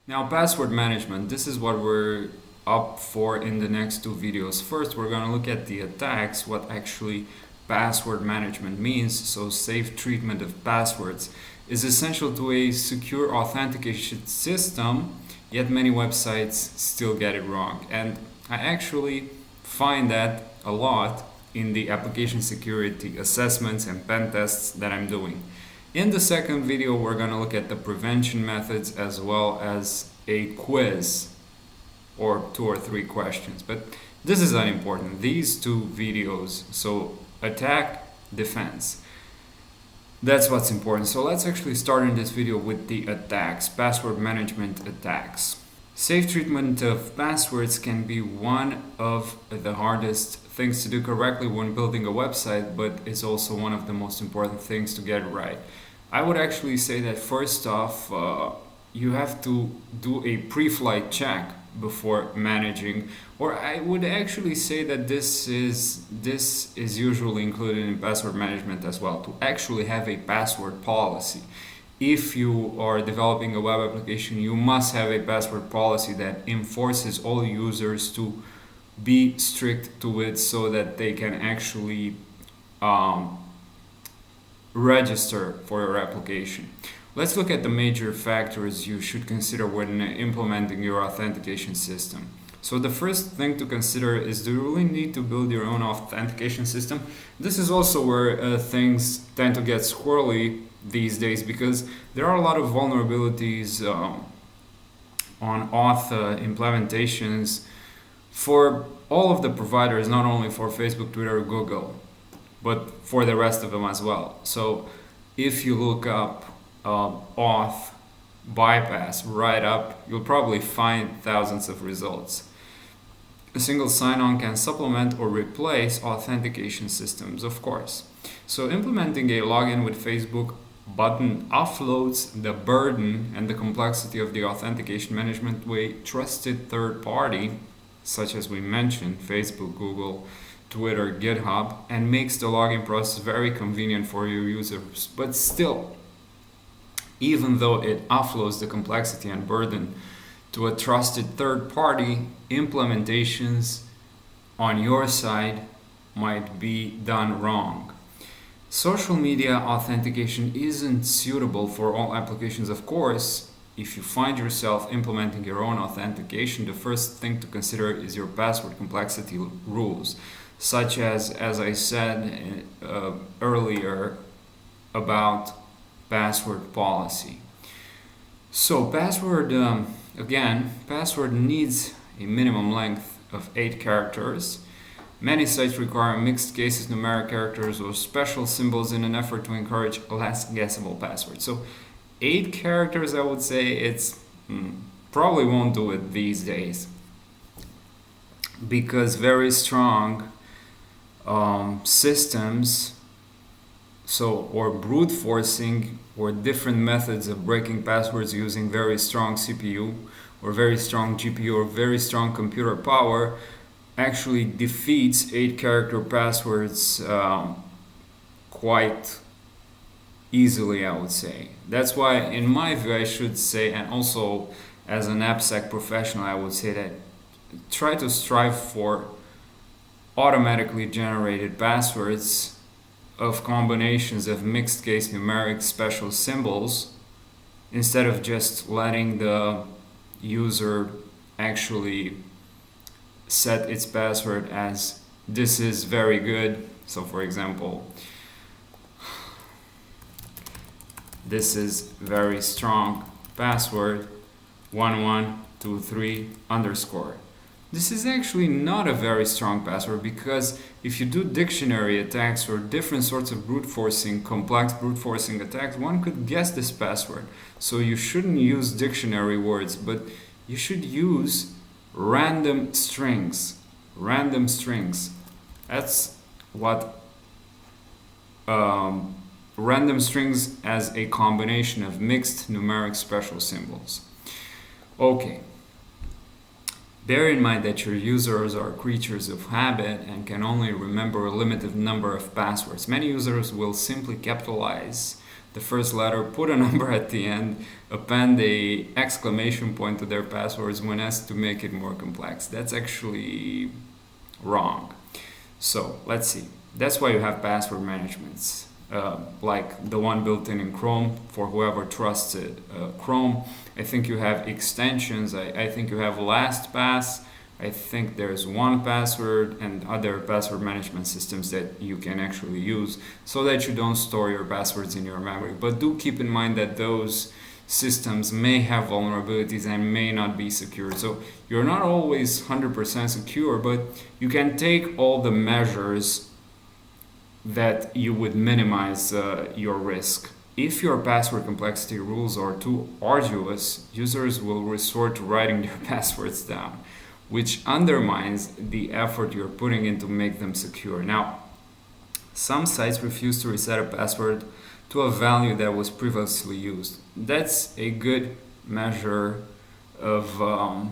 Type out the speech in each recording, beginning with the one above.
Now, password management, this is what we're up for in the next two videos. First, we're going to look at the attacks, what actually password management means. So safe treatment of passwords is essential to a secure authentication system, yet many websites still get it wrong. And I actually find that a lot in the application security assessments and pen tests that I'm doing. In the second video, we're going to look at the prevention methods as well as a quiz or 2 or 3 questions. But this is unimportant. These two videos, so attack, defense, that's what's important. So let's actually start in this video with the attacks, password management attacks. Safe treatment of passwords can be one of the hardest things to do correctly when building a website, but it's also one of the most important things to get right. I would actually say that first off, you have to do a pre-flight check before managing, or I would actually say that this is usually included in password management as well, to actually have a password policy. If you are developing a web application, you must have a password policy that enforces all users to be strict to it so that they can actually register for your application. Let's look at the major factors you should consider when implementing your authentication system. So the first thing to consider is, do you really need to build your own authentication system? This is also where things tend to get squirrely these days, because there are a lot of vulnerabilities on auth implementations for all of the providers, not only for Facebook, Twitter, Google, but for the rest of them as well. So if you look up auth bypass right up, you'll probably find thousands of results. A single sign-on can supplement or replace authentication systems, of course. So implementing a login with Facebook button offloads the burden and the complexity of the authentication management to a trusted third party, such as we mentioned, Facebook, Google, Twitter, GitHub, and makes the login process very convenient for your users. But still, even though it offloads the complexity and burden to a trusted third party, implementations on your side might be done wrong. Social media authentication isn't suitable for all applications, of course. If you find yourself implementing your own authentication, the first thing to consider is your password complexity rules, such as I said earlier about password policy. So password needs a minimum length of 8 characters. Many sites require mixed cases, numeric characters, or special symbols in an effort to encourage less guessable passwords. So 8 characters, I would say, it's probably won't do it these days, because very strong systems, or brute forcing, or different methods of breaking passwords using very strong CPU or very strong GPU or very strong computer power actually defeats 8-character passwords quite easily, I would say. That's why, in my view, I should say, and also as an AppSec professional, I would say that try to strive for automatically generated passwords of combinations of mixed case, numeric, special symbols, instead of just letting the user actually set its password as this is very good. So for example, this is very strong password 1123 underscore. This is actually not a very strong password, because if you do dictionary attacks or different sorts of brute forcing, complex brute forcing attacks, one could guess this password. So you shouldn't use dictionary words, but you should use random strings. Random strings. That's what random strings as a combination of mixed numeric special symbols. Okay. Bear in mind that your users are creatures of habit and can only remember a limited number of passwords. Many users will simply capitalize the first letter, put a number at the end, append a exclamation point to their passwords when asked to make it more complex. That's actually wrong. So let's see. That's why you have password managements, like the one built in Chrome for whoever trusts it. Chrome. I think you have extensions. I think you have LastPass. I think there's 1Password and other password management systems that you can actually use so that you don't store your passwords in your memory. But do keep in mind that those systems may have vulnerabilities and may not be secure. So you're not always 100% secure, but you can take all the measures that you would minimize your risk. If your password complexity rules are too arduous, users will resort to writing their passwords down, which undermines the effort you're putting in to make them secure. Now, some sites refuse to reset a password to a value that was previously used. That's a good measure of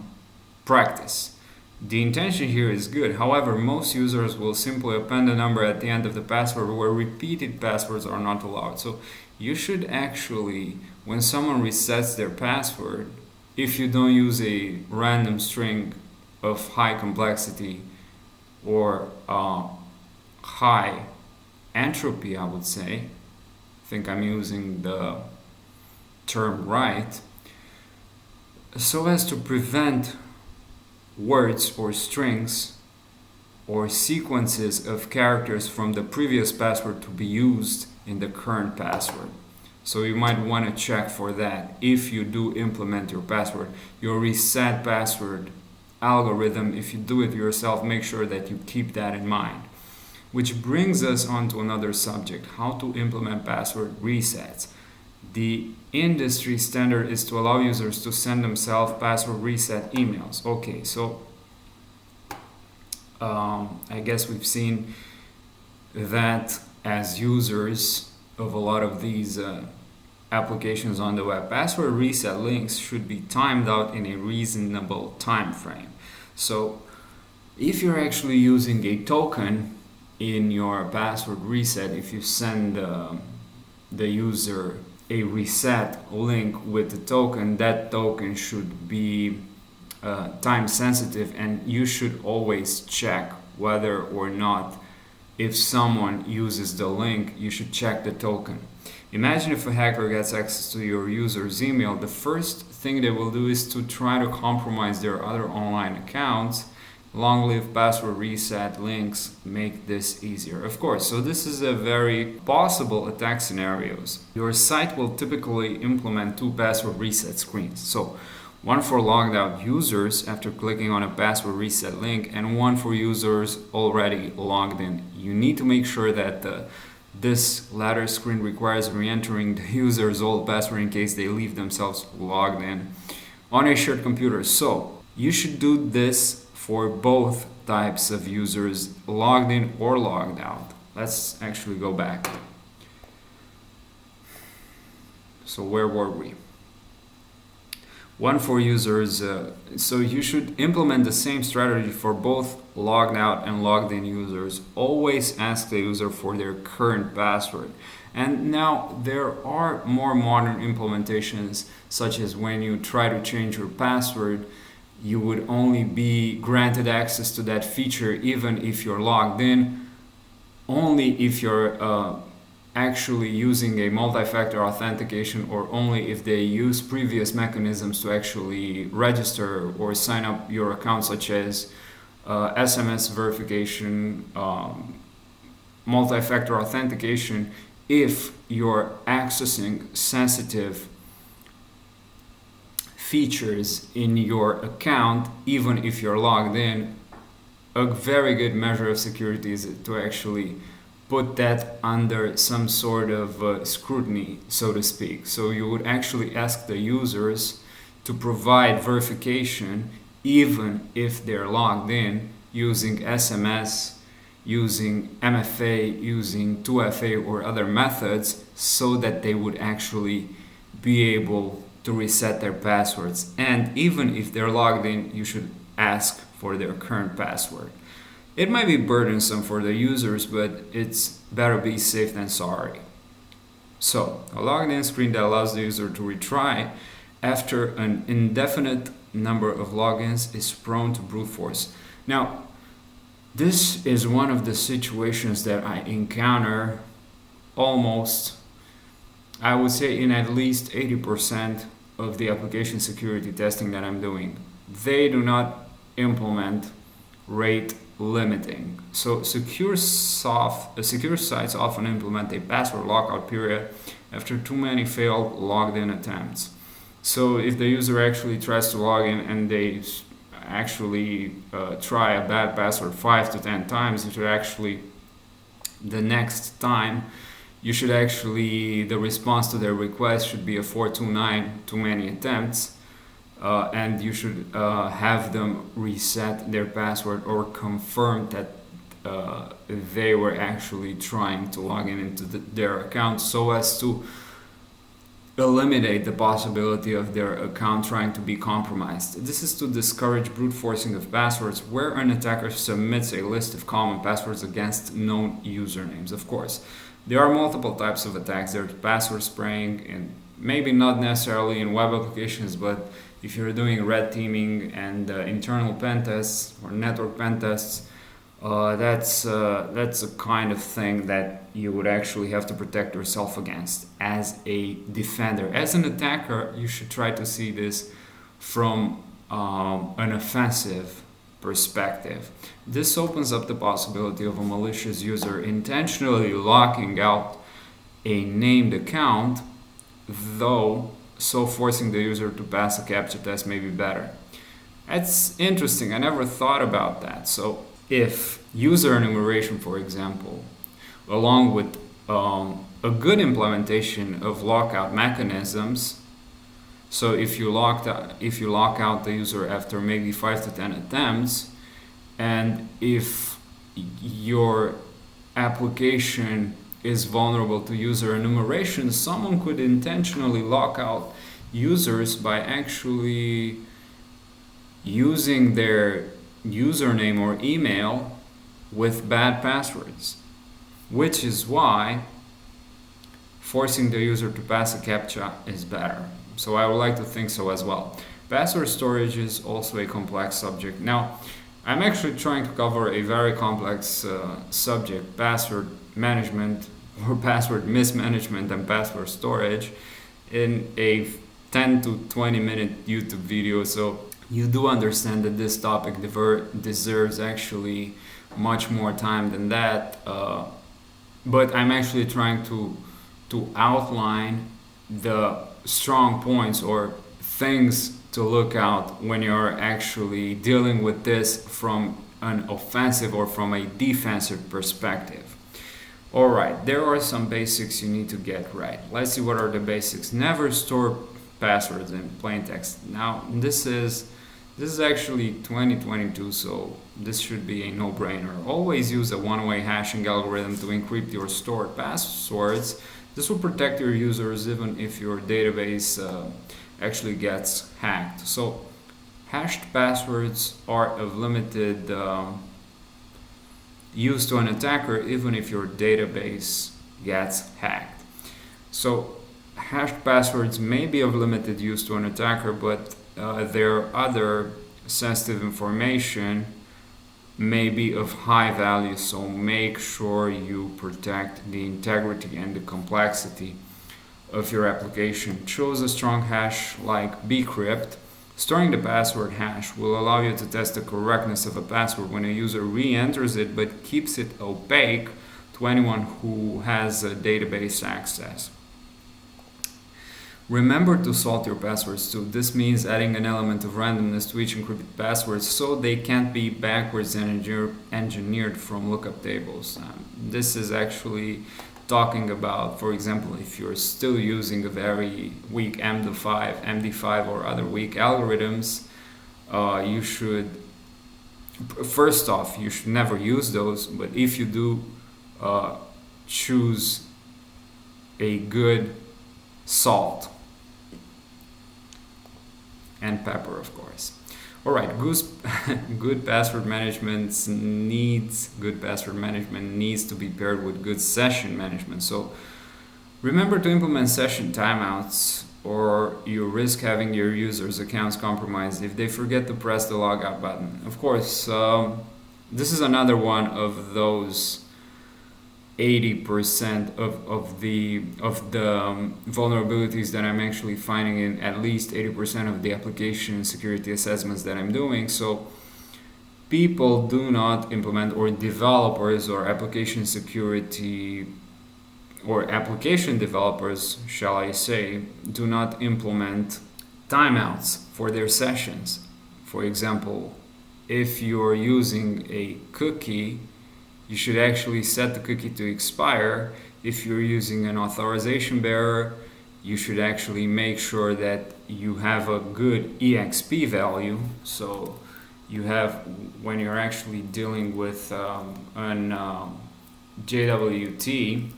practice. The intention here is good. However, most users will simply append a number at the end of the password where repeated passwords are not allowed. So you should actually, when someone resets their password, if you don't use a random string of high complexity or high entropy, I would say, I think I'm using the term right, so as to prevent words or strings or sequences of characters from the previous password to be used in the current password. So you might want to check for that if you do implement your password. Your reset password algorithm, if you do it yourself, make sure that you keep that in mind. Which brings us on to another subject, how to implement password resets. The industry standard is to allow users to send themselves password reset emails. Okay, so I guess we've seen that as users of a lot of these applications on the web, password reset links should be timed out in a reasonable time frame. So if you're actually using a token in your password reset, if you send the user a reset link with the token, that token should be time sensitive, and you should always check whether or not, if someone uses the link, you should check the token. Imagine if a hacker gets access to your user's email, the first thing they will do is to try to compromise their other online accounts. Long-lived password reset links make this easier. Of course, so this is a very possible attack scenarios. Your site will typically implement 2 password reset screens. So one for logged out users after clicking on a password reset link, and one for users already logged in. You need to make sure that this latter screen requires re-entering the user's old password in case they leave themselves logged in on a shared computer. So you should do this for both types of users, logged in or logged out. Let's actually go back. So where were we? One for users, so you should implement the same strategy for both logged out and logged in users. Always ask the user for their current password. And now there are more modern implementations, such as when you try to change your password, you would only be granted access to that feature even if you're logged in, only if you're actually using a multi-factor authentication, or only if they use previous mechanisms to actually register or sign up your account, such as SMS verification, multi-factor authentication. If you're accessing sensitive features in your account, even if you're logged in, a very good measure of security is to actually put that under some sort of scrutiny, so to speak. So you would actually ask the users to provide verification even if they're logged in, using SMS, using MFA, using 2FA or other methods, so that they would actually be able to reset their passwords. And even if they're logged in, you should ask for their current password. It might be burdensome for the users, but it's better be safe than sorry. So, a logged in screen that allows the user to retry after an indefinite number of logins is prone to brute force. Now, this is one of the situations that I encounter almost, I would say, in at least 80% of the application security testing that I'm doing. They do not implement rate limiting. So secure sites often implement a password lockout period after too many failed logged in attempts. So if the user actually tries to log in and they actually try a bad password 5 to 10 times, you should actually, the next time, the response to their request should be a 429, too many attempts, and you should have them reset their password or confirm that they were actually trying to log in into their account, so as to eliminate the possibility of their account trying to be compromised. This is to discourage brute forcing of passwords, where an attacker submits a list of common passwords against known usernames. Of course, there are multiple types of attacks. There's password spraying, and maybe not necessarily in web applications, but if you're doing red teaming and internal pen tests or network pen tests, that's a kind of thing that you would actually have to protect yourself against as a defender. As an attacker, you should try to see this from an offensive perspective. This opens up the possibility of a malicious user intentionally locking out a named account, though so forcing the user to pass a captcha test may be better. That's interesting. I never thought about that. So if user enumeration, for example, along with a good implementation of lockout mechanisms, so if you lock out the user after maybe 5 to 10 attempts, and if your application is vulnerable to user enumeration, someone could intentionally lock out users by actually using their username or email with bad passwords, which is why forcing the user to pass a captcha is better. So I would like to think so as well. Password storage is also a complex subject. Now, I'm actually trying to cover a very complex subject, password management or password mismanagement and password storage, in a 10 to 20 minute YouTube video. So you do understand that this topic deserves actually much more time than that, but I'm actually trying to outline the strong points or things to look out when you're actually dealing with this from an offensive or from a defensive perspective. Alright, there are some basics you need to get right. Let's see what are the basics. Never store passwords in plain text. Now, this is actually 2022, so this should be a no-brainer. Always use a one-way hashing algorithm to encrypt your stored passwords. This will protect your users even if your database actually gets hacked. So hashed passwords are of limited use to an attacker even if your database gets hacked. So hashed passwords may be of limited use to an attacker, but their other sensitive information may be of high value, so make sure you protect the integrity and the complexity of your application. Choose a strong hash like bcrypt. Storing the password hash will allow you to test the correctness of a password when a user re-enters it, but keeps it opaque to anyone who has a database access. Remember to salt your passwords too. This means adding an element of randomness to each encrypted password so they can't be backwards engineered from lookup tables. This is actually talking about, for example, if you're still using a very weak MD5 or other weak algorithms, you should, first off, you should never use those, but if you do, choose a good salt and pepper, of course. Alright, good password management needs to be paired with good session management. So Remember to implement session timeouts, or you risk having your users' accounts compromised if they forget to press the logout button. Of course, this is another one of those 80% of the vulnerabilities that I'm actually finding in at least 80% of the application security assessments that I'm doing. So people do not implement, or developers or application security or application developers, shall I say, do not implement timeouts for their sessions. For example, if you're using a cookie, you should actually set the cookie to expire. If you're using an authorization bearer, you should actually make sure that you have a good EXP value. So you have, when you're actually dealing with an JWT,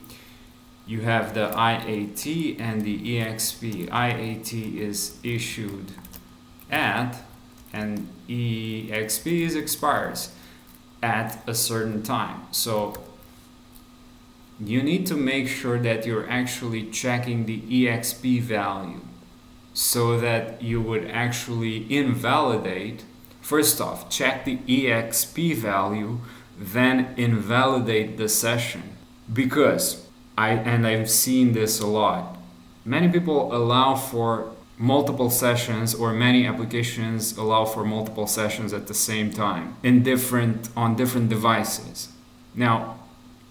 you have the IAT and the EXP. IAT is issued at, and EXP is expires at a certain time. So you need to make sure that you're actually checking the EXP value so that you would actually invalidate. First off, check the EXP value, then invalidate the session. Because I've seen this a lot. Many people allow for multiple sessions, or many applications allow for multiple sessions at the same time on different devices. Now,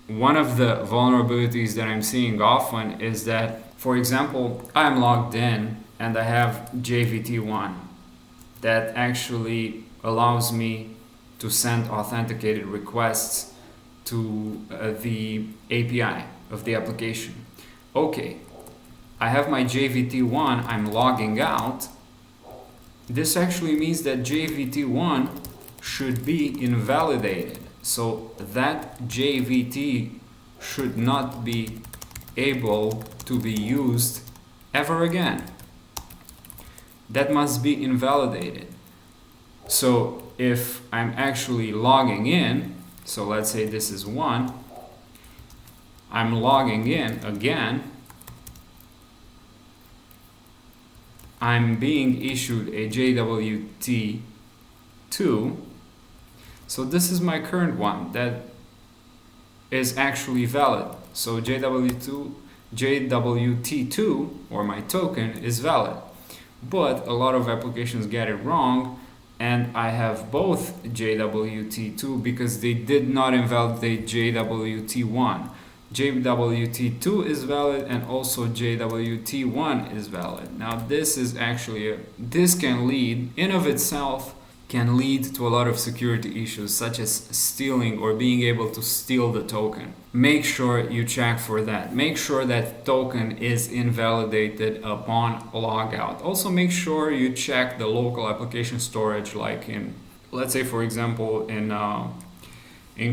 one of the vulnerabilities that I'm seeing often is that, for example, I'm logged in and I have JVT1 that actually allows me to send authenticated requests to the API of the application. Okay, I have my JVT1, I'm logging out. This actually means that JVT1 should be invalidated. So that JVT should not be able to be used ever again. That must be invalidated. So if I'm actually logging in, so let's say this is 1, I'm logging in again, I'm being issued a JWT2. So this is my current one that is actually valid. So JWT2, or my token, is valid. But a lot of applications get it wrong, and I have both JWT2 because they did not invalidate JWT1. JWT2 is valid, and also JWT1 is valid. Now this is actually this can lead in of itself can lead to a lot of security issues, such as stealing or being able to steal the token. Make sure you check for that. Make sure that token is invalidated upon logout. Also make sure you check the local application storage, like in, let's say for example, in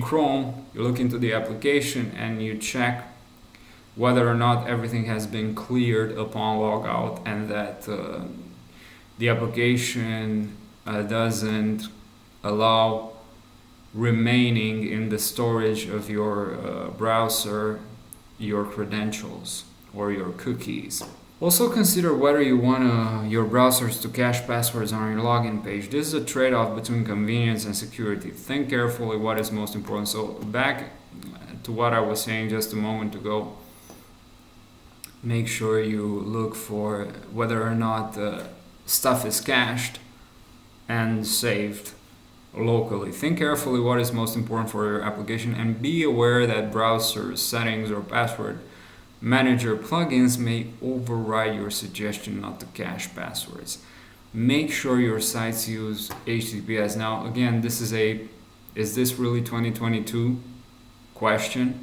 Chrome, you look into the application and you check whether or not everything has been cleared upon logout, and that the application doesn't allow remaining in the storage of your browser your credentials or your cookies. Also consider whether you want your browsers to cache passwords on your login page. This is a trade-off between convenience and security. Think carefully what is most important. So back to what I was saying just a moment ago, make sure you look for whether or not stuff is cached and saved locally. Think carefully what is most important for your application, and be aware that browser settings or password manager plugins may override your suggestion not to cache passwords. Make sure your sites use HTTPS. Now again, this is this really 2022 question?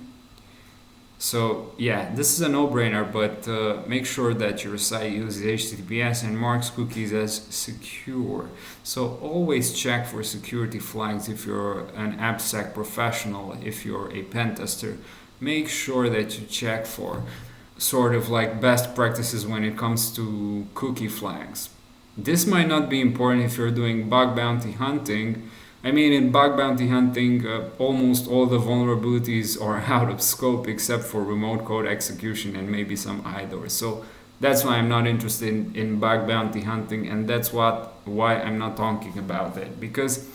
So yeah, this is a no-brainer, but make sure that your site uses HTTPS and marks cookies as secure. So always check for security flags if you're an AppSec professional. If you're a pen tester, make sure that you check for sort of like best practices when it comes to cookie flags. This might not be important if you're doing bug bounty hunting, I mean, in bug bounty hunting, almost all the vulnerabilities are out of scope except for remote code execution and maybe some IDOR. So that's why I'm not interested in bug bounty hunting, and that's why I'm not talking about it. Because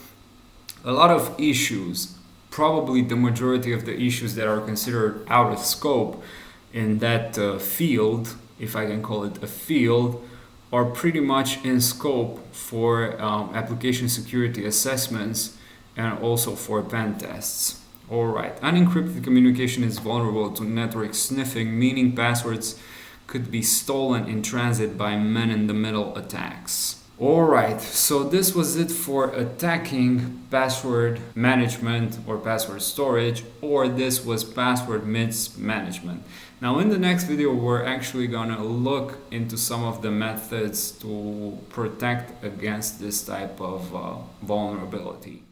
a lot of issues, probably the majority of the issues that are considered out of scope in that field, if I can call it a field, are pretty much in scope for application security assessments and also for pen tests. Alright, unencrypted communication is vulnerable to network sniffing, meaning passwords could be stolen in transit by man-in-the-middle attacks. Alright, so this was it for attacking password management or password storage, or this was password mismanagement. Now in the next video we're actually gonna look into some of the methods to protect against this type of vulnerability.